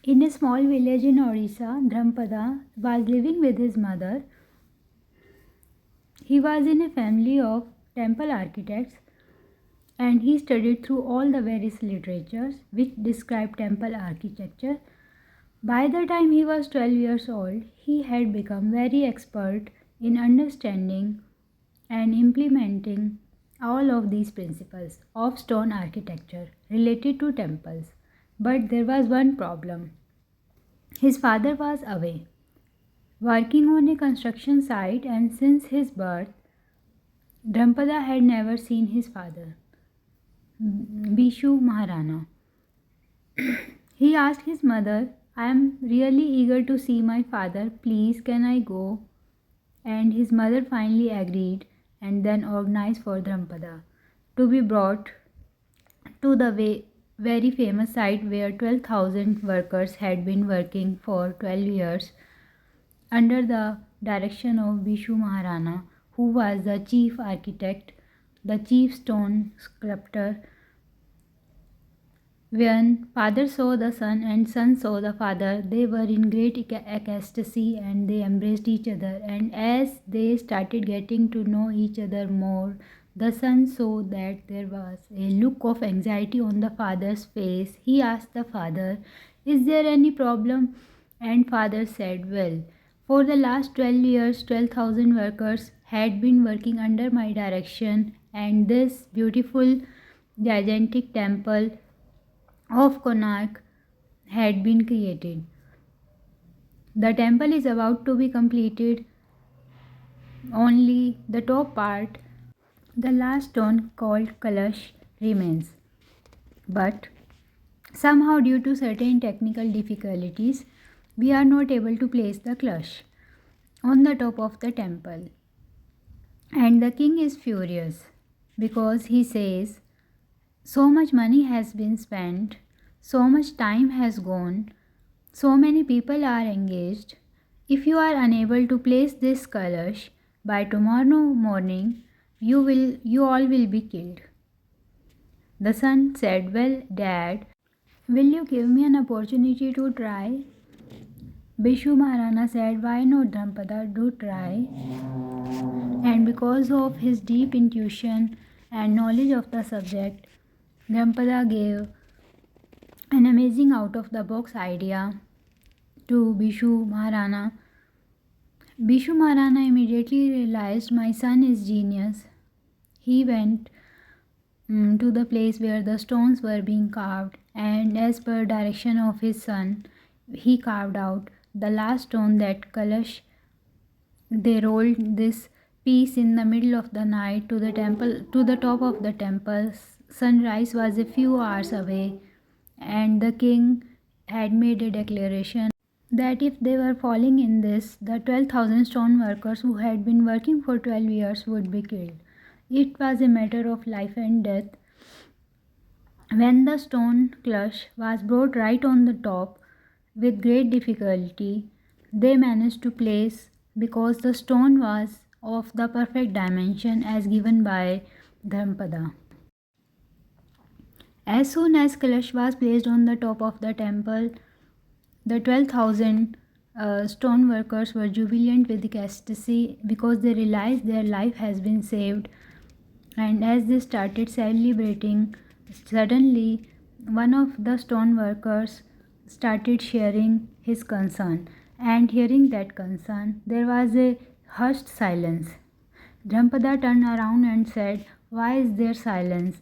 In a small village in Odisha, Dhrampada was living with his mother. He was in a family of temple architects and he studied through all the various literatures which describe temple architecture. By the time he was 12 years old, he had become very expert in understanding and implementing all of these principles of stone architecture related to temples. But there was one problem. His father was away, working on a construction site, and since his birth, Dhampada had never seen his father, Bishu Maharana. He asked his mother, I am really eager to see my father, please can I go? And his mother finally agreed and then organized for Dhampada to be brought to the very famous site where 12,000 workers had been working for 12 years under the direction of Bishu Maharana, who was the chief architect, the chief stone sculptor. When father saw the son and son saw the father, they were in great ecstasy and they embraced each other. And as they started getting to know each other more, the son saw that there was a look of anxiety on the father's face. He asked the father, is there any problem? And father said, well, for the last 12 years, 12,000 workers had been working under my direction, and this beautiful, gigantic temple of Konark had been created. The temple is about to be completed, only the top part, the last stone called Kalash, remains. But somehow, due to certain technical difficulties, we are not able to place the Kalash on the top of the temple. And the king is furious because he says, so much money has been spent, so much time has gone, so many people are engaged. If you are unable to place this kalash by tomorrow morning, you all will be killed. The son said, well, Dad, will you give me an opportunity to try? Bishu Maharana said, why not, Dhampada, do try. And because of his deep intuition and knowledge of the subject, Dhampada gave an amazing out of the box idea to Bishu Maharana. Bishu Maharana immediately realized my son is genius. He went to the place where the stones were being carved, and as per direction of his son, he carved out the last stone, that Kalash. They rolled this piece in the middle of the night to the temple, to the top of the temple. Sunrise was a few hours away, and the king had made a declaration that if they were falling in this, the 12,000 stone workers who had been working for 12 years would be killed. It was a matter of life and death. When the stone clutch was brought right on the top, with great difficulty, they managed to place, because the stone was of the perfect dimension as given by Dhampada. As soon as Kalash was placed on the top of the temple, the 12,000 stone workers were jubilant with ecstasy because they realized their life has been saved. And as they started celebrating, suddenly one of the stone workers started sharing his concern. And hearing that concern, there was a hushed silence. Dhampada turned around and said, why is there silence?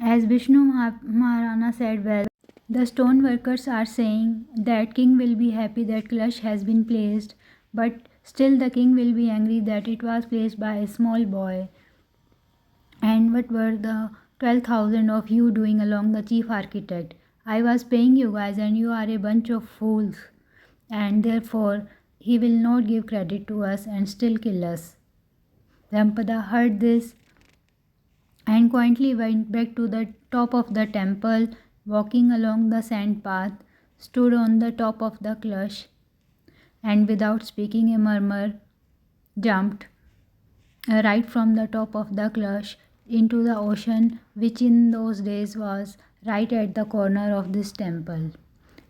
As Vishnu Maharana said, well, the stone workers are saying that king will be happy that Kalash has been placed, but still the king will be angry that it was placed by a small boy. And what were the 12,000 of you doing along the chief architect? I was paying you guys and you are a bunch of fools. And therefore, he will not give credit to us and still kill us. Dhampada heard this and quietly went back to the top of the temple, walking along the sand path, stood on the top of the Kalash, and without speaking a murmur, jumped right from the top of the Kalash into the ocean, which in those days was right at the corner of this temple.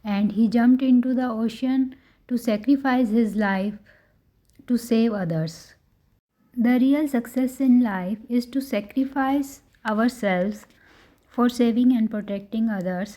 and he jumped into the ocean to sacrifice his life to save others. The real success in life is to sacrifice ourselves for saving and protecting others.